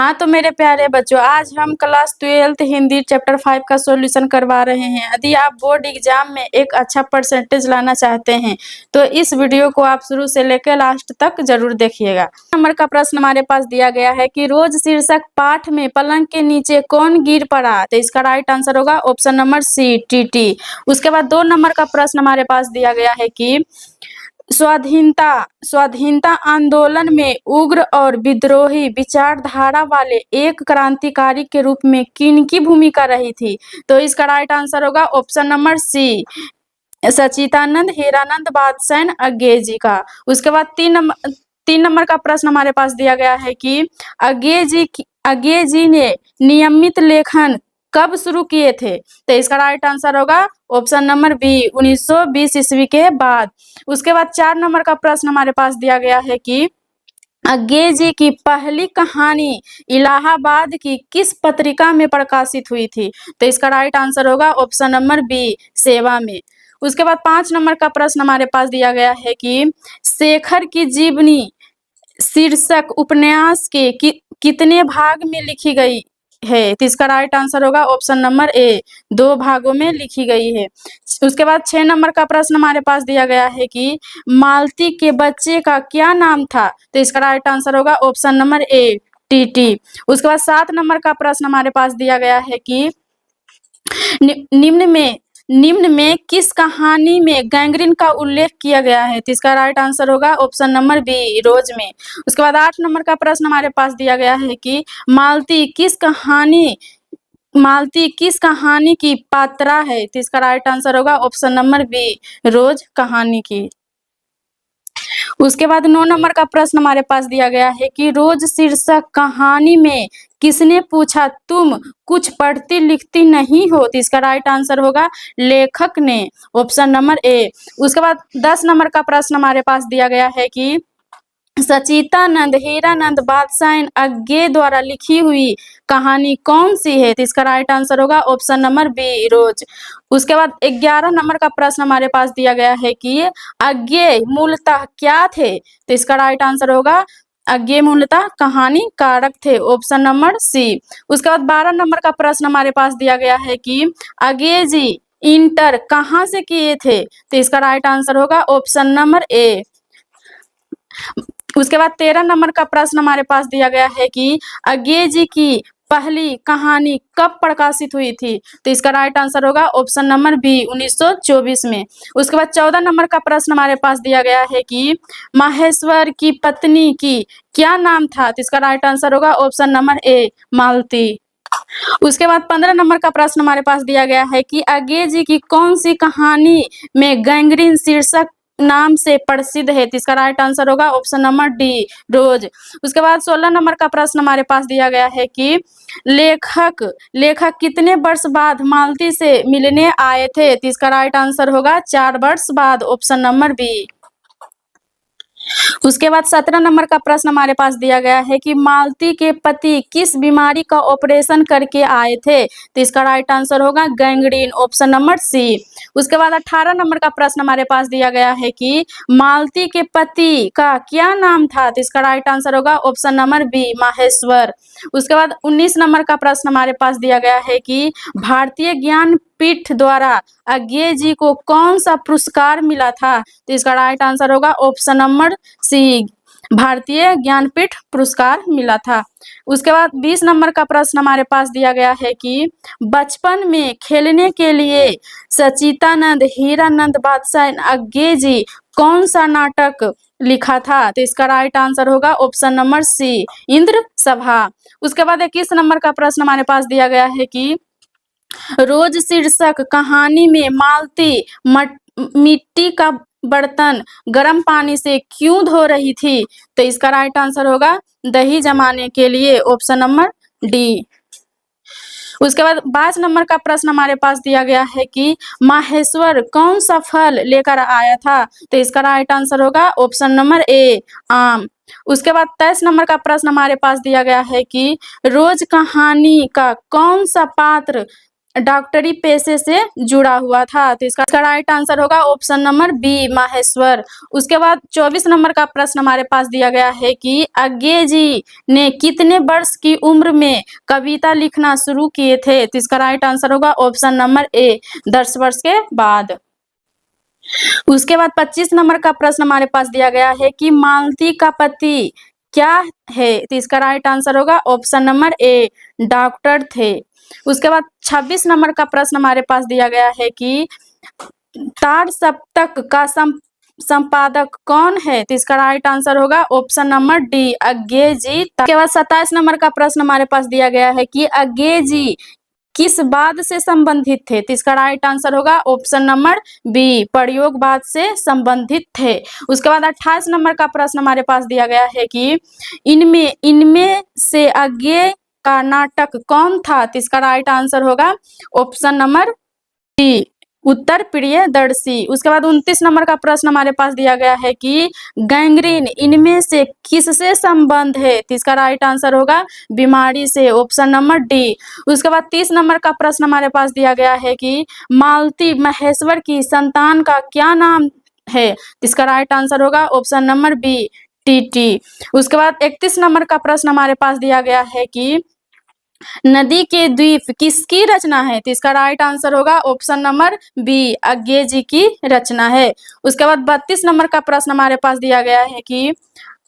हाँ तो मेरे प्यारे बच्चों, आज हम क्लास 12th हिंदी चैप्टर 5 का सॉल्यूशन करवा रहे हैं। यदि आप बोर्ड एग्जाम में एक अच्छा परसेंटेज लाना चाहते हैं तो इस वीडियो को आप शुरू से लेकर लास्ट तक जरूर देखिएगा। नंबर का प्रश्न हमारे पास दिया गया है कि रोज शीर्षक पाठ में पलंग के नीचे कौन गिर पड़ा। तो इसका राइट आंसर होगा ऑप्शन नंबर सी, टीटी। उसके बाद 2 नंबर का प्रश्न हमारे पास दिया गया है कि स्वाधीनता आंदोलन में उग्र और विद्रोही विचारधारा वाले एक क्रांतिकारी के रूप में किनकी भूमिका रही थी। तो इसका राइट आंसर होगा ऑप्शन नंबर सी, सच्चिदानंद हीरानंद बादशाह अज्ञे जी का। उसके बाद 3 नंबर का प्रश्न हमारे पास दिया गया है कि अज्ञे जी ने नियमित लेखन कब शुरू किए थे। तो इसका राइट आंसर होगा ऑप्शन नंबर बी, 1920 ईस्वी के बाद। उसके बाद 4 नंबर का प्रश्न हमारे पास दिया गया है कि अज्ञे जी की पहली कहानी इलाहाबाद की किस पत्रिका में प्रकाशित हुई थी। तो इसका राइट आंसर होगा ऑप्शन नंबर बी, सेवा में। उसके बाद 5 नंबर का प्रश्न हमारे पास दिया गया है कि शेखर की जीवनी शीर्षक उपन्यास के कितने भाग में लिखी गई है। तो इसका राइट आंसर होगा ऑप्शन नंबर ए, 2 भागों में लिखी गई है। उसके बाद 6 नंबर का प्रश्न हमारे पास दिया गया है कि मालती के बच्चे का क्या नाम था। तो इसका राइट आंसर होगा ऑप्शन नंबर ए, टीटी। उसके बाद 7 नंबर का प्रश्न हमारे पास दिया गया है कि निम्न में किस कहानी में गैंग्रीन का उल्लेख किया गया है। तो इसका राइट आंसर होगा ऑप्शन नंबर बी, रोज में। उसके बाद 8 नंबर का प्रश्न हमारे पास दिया गया है कि मालती किस कहानी की पात्रा है। तो इसका राइट आंसर होगा ऑप्शन नंबर बी, रोज कहानी की। उसके बाद 9 नंबर का प्रश्न हमारे पास दिया गया है कि रोज शीर्षक कहानी में किसने पूछा तुम कुछ पढ़ती लिखती नहीं हो। तो इसका राइट आंसर होगा लेखक ने, ऑप्शन नंबर ए। उसके बाद 10 नंबर का प्रश्न हमारे पास दिया गया है कि सच्चिदानंद हीरानंद बादशाह अज्ञे द्वारा लिखी हुई कहानी कौन सी है। तो इसका राइट आंसर होगा ऑप्शन नंबर बी, रोज। उसके बाद 11 नंबर का प्रश्न हमारे पास दिया गया है कि अज्ञे मूलतः क्या थे। तो इसका राइट आंसर होगा अज्ञे मूलतः कहानी कारक थे, ऑप्शन नंबर सी। उसके बाद 12 नंबर का प्रश्न हमारे पास दिया गया है कि अज्ञे जी इंटर कहाँ से किए थे। तो इसका राइट आंसर होगा ऑप्शन नंबर ए। उसके बाद 13 नंबर का प्रश्न हमारे पास दिया गया है कि अज्ञे जी की पहली कहानी कब प्रकाशित हुई थी। तो इसका राइट आंसर होगा ऑप्शन नंबर बी, 1924 में। उसके बाद 14 नंबर का प्रश्न हमारे पास दिया गया है कि माहेश्वर की पत्नी की क्या नाम था। तो इसका राइट आंसर होगा ऑप्शन नंबर ए, मालती। उसके बाद 15 नंबर का प्रश्न हमारे पास दिया गया है कि अज्ञे जी की कौन सी कहानी में गैंग्रीन शीर्षक नाम से प्रसिद्ध है। तो इसका राइट आंसर होगा ऑप्शन नंबर डी, रोज। उसके बाद 16 नंबर का प्रश्न हमारे पास दिया गया है कि लेखक कितने वर्ष बाद मालती से मिलने आए थे। तो इसका राइट आंसर होगा 4 वर्ष बाद, ऑप्शन नंबर बी। उसके बाद 17 नंबर का प्रश्न हमारे पास दिया गया है कि मालती के पति किस बीमारी का ऑपरेशन करके आए थे। तो इसका राइट आंसर होगा गैंग्रीन, ऑप्शन नंबर सी। उसके बाद 18 नंबर का प्रश्न हमारे पास दिया गया है कि मालती के पति का क्या नाम था। तो इसका राइट आंसर होगा ऑप्शन नंबर बी, माहेश्वर। उसके बाद 19 नंबर का प्रश्न हमारे पास दिया गया है कि भारतीय ज्ञानपीठ द्वारा अज्ञे जी को कौन सा पुरस्कार मिला था। तो इसका राइट आंसर होगा ऑप्शन नंबर सी, भारतीय ज्ञानपीठ पुरस्कार मिला था। उसके बाद 20 नंबर का प्रश्न हमारे पास दिया गया है कि बचपन में खेलने के लिए सच्चिदानंद हीरानंद बादशाह अज्ञे जी कौन सा नाटक लिखा था। तो इसका राइट आंसर होगा ऑप्शन नंबर सी, इंद्र सभा। उसके बाद 21 नंबर का प्रश्न हमारे पास दिया गया है कि रोज शीर्षक कहानी में मालती मिट्टी का बर्तन गर्म पानी से क्यों धो रही थी। तो इसका राइट आंसर होगा दही जमाने के लिए, ऑप्शन नंबर डी। उसके बाद 22 नंबर का प्रश्न हमारे पास दिया गया है कि माहेश्वर कौन सा फल लेकर आया था। तो इसका राइट आंसर होगा ऑप्शन नंबर ए, आम। उसके बाद 23 नंबर का प्रश्न हमारे पास दिया गया है कि रोज कहानी का कौन सा पात्र डॉक्टरी पेशे से जुड़ा हुआ था। तो इसका राइट आंसर होगा ऑप्शन नंबर बी, माहेश्वर। उसके बाद 24 नंबर का प्रश्न हमारे पास दिया गया है कि अज्ञे जी ने कितने वर्ष की उम्र में कविता लिखना शुरू किए थे। तो इसका राइट आंसर होगा ऑप्शन नंबर ए, 10 वर्ष के बाद। उसके बाद 25 नंबर का प्रश्न हमारे पास दिया गया है कि मालती का पति क्या है। तो इसका राइट आंसर होगा ऑप्शन नंबर ए, डॉक्टर थे। उसके बाद 26 नंबर का प्रश्न हमारे पास दिया गया है कि तार सप्तक का संपादक कौन है। तो इसका राइट आंसर होगा ऑप्शन नंबर डी, अज्ञे जी। उसके बाद 27 नंबर का प्रश्न हमारे पास दिया गया है कि अज्ञे जी किस वाद से संबंधित थे। तो इसका राइट आंसर होगा ऑप्शन नंबर बी, प्रयोगवाद से संबंधित थे। उसके बाद 28 नंबर का प्रश्न हमारे पास दिया गया है कि इनमें से अज्ञे का नाटक कौन था। तो इसका राइट आंसर होगा ऑप्शन नंबर डी, उत्तर प्रियदर्शी। उसके बाद 29 नंबर का प्रश्न हमारे पास दिया गया है कि गैंग्रीन इनमें से किससे संबंध है। तो इसका राइट आंसर होगा बीमारी से, ऑप्शन नंबर डी। उसके बाद 30 नंबर का प्रश्न हमारे पास दिया गया है कि मालती महेश्वर की संतान का क्या नाम है। तो इसका राइट आंसर होगा ऑप्शन नंबर बी, टीटी। उसके बाद 31 नंबर का प्रश्न हमारे पास दिया गया है कि नदी के द्वीप किसकी रचना है। तो इसका राइट आंसर होगा ऑप्शन नंबर बी, अज्ञे जी की रचना है। उसके बाद 32 नंबर का प्रश्न हमारे पास दिया गया है कि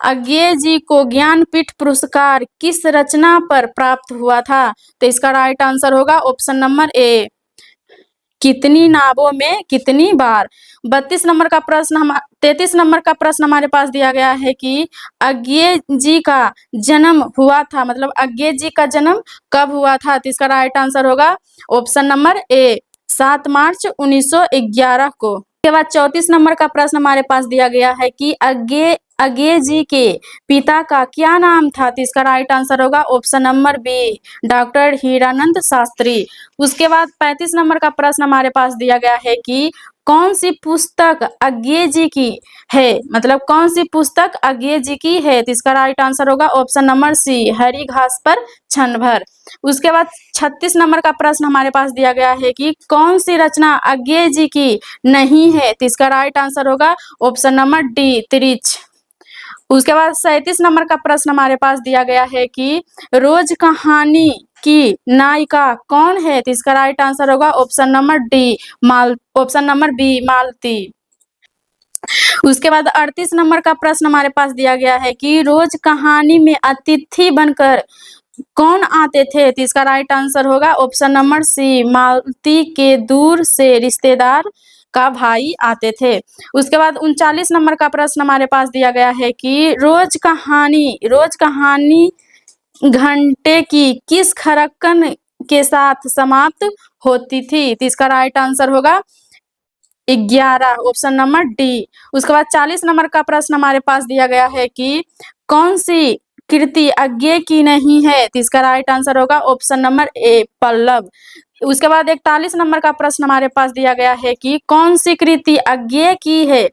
अज्ञे जी को ज्ञानपीठ पुरस्कार किस रचना पर प्राप्त हुआ था। तो इसका राइट आंसर होगा ऑप्शन नंबर ए, कितनी नावों में कितनी बार। 32 नंबर का प्रश्न 33 नंबर का प्रश्न हमारे पास दिया गया है कि अज्ञे जी का जन्म हुआ था, मतलब अज्ञे जी का जन्म कब हुआ था। तो इसका राइट आंसर होगा ऑप्शन नंबर ए, 7 मार्च 1911 को। उसके बाद 34 नंबर का प्रश्न हमारे पास दिया गया है कि अज्ञे जी के पिता का क्या नाम था। तो इसका राइट आंसर होगा option number B, doctor Hiranand Shastri. उसके बाद 35 नंबर का प्रश्न हमारे पास दिया गया है कि कौन सी पुस्तक अज्ञे जी की है, मतलब कौन सी पुस्तक अज्ञे जी की है। तो इसका राइट आंसर होगा ऑप्शन नंबर सी, हरी घास पर क्षण भर। उसके बाद 36 नंबर का प्रश्न हमारे पास दिया गया है कि कौन सी रचना अज्ञे जी की नहीं है। तो इसका राइट आंसर होगा ऑप्शन नंबर डी, त्रिच। उसके बाद 37 नंबर का प्रश्न हमारे पास दिया गया है कि रोज कहानी की नायिका कौन है। तो इसका राइट आंसर होगा option number D, option number B, Malti. उसके बाद 38 नंबर का प्रश्न हमारे पास दिया गया है कि रोज कहानी में अतिथि बनकर कौन आते थे। तो इसका राइट आंसर होगा ऑप्शन नंबर सी, मालती के दूर से रिश्तेदार का भाई आते थे। उसके बाद 39 नंबर का प्रश्न हमारे पास दिया गया है कि रोज कहानी घंटे की किस खरक्कन के साथ समाप्त होती थी। तो इसका राइट आंसर होगा 11, ऑप्शन नंबर डी। उसके बाद 40 नंबर का प्रश्न हमारे पास दिया गया है कि कौन सी कृति अज्ञे की नहीं है। तो इसका राइट आंसर होगा ऑप्शन नंबर ए, पल्लव। उसके बाद 41 नंबर का प्रश्न हमारे पास दिया गया है कि कौन सी कृति अज्ञे की है।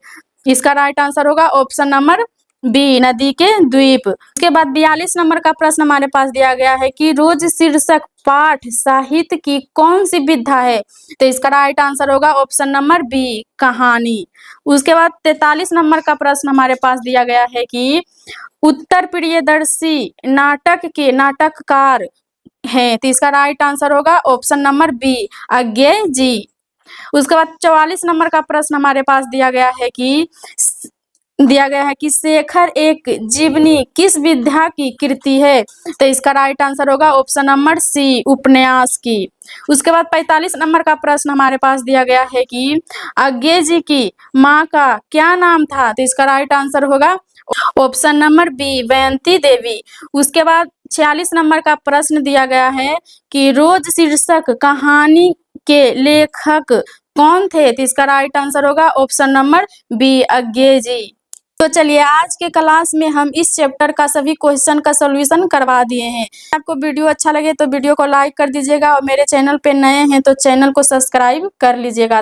इसका राइट आंसर होगा ऑप्शन नंबर बी, नदी के द्वीप। उसके बाद 42 नंबर का प्रश्न हमारे पास दिया गया है कि रोज शीर्षक पाठ साहित्य की कौन सी विधा है। तो इसका राइट आंसर होगा ऑप्शन नंबर बी, कहानी। उसके बाद 43 नंबर का प्रश्न हमारे पास दिया गया है कि उत्तर प्रियदर्शी नाटक के नाटककार हैं। तो इसका राइट आंसर होगा ऑप्शन नंबर बी, अज्ञे जी। उसके बाद 44 नंबर का प्रश्न हमारे पास दिया गया है कि शेखर एक जीवनी किस विधा की कृति है। तो इसका राइट आंसर होगा ऑप्शन नंबर सी, उपन्यास की। उसके बाद 45 नंबर का प्रश्न हमारे पास दिया गया है कि अज्ञे जी की माँ का क्या नाम था। तो इसका राइट आंसर होगा ऑप्शन नंबर बी, वयंती देवी। उसके बाद 46 नंबर का प्रश्न दिया गया है कि रोज शीर्षक कहानी के लेखक कौन थे। तो इसका राइट आंसर होगा ऑप्शन नंबर बी, अज्ञे जी। तो चलिए आज के क्लास में हम इस चैप्टर का सभी क्वेश्चन का सॉल्यूशन करवा दिए हैं। आपको वीडियो अच्छा लगे तो वीडियो को लाइक कर दीजिएगा और मेरे चैनल पे नए हैं तो चैनल को सब्सक्राइब कर लीजिएगा।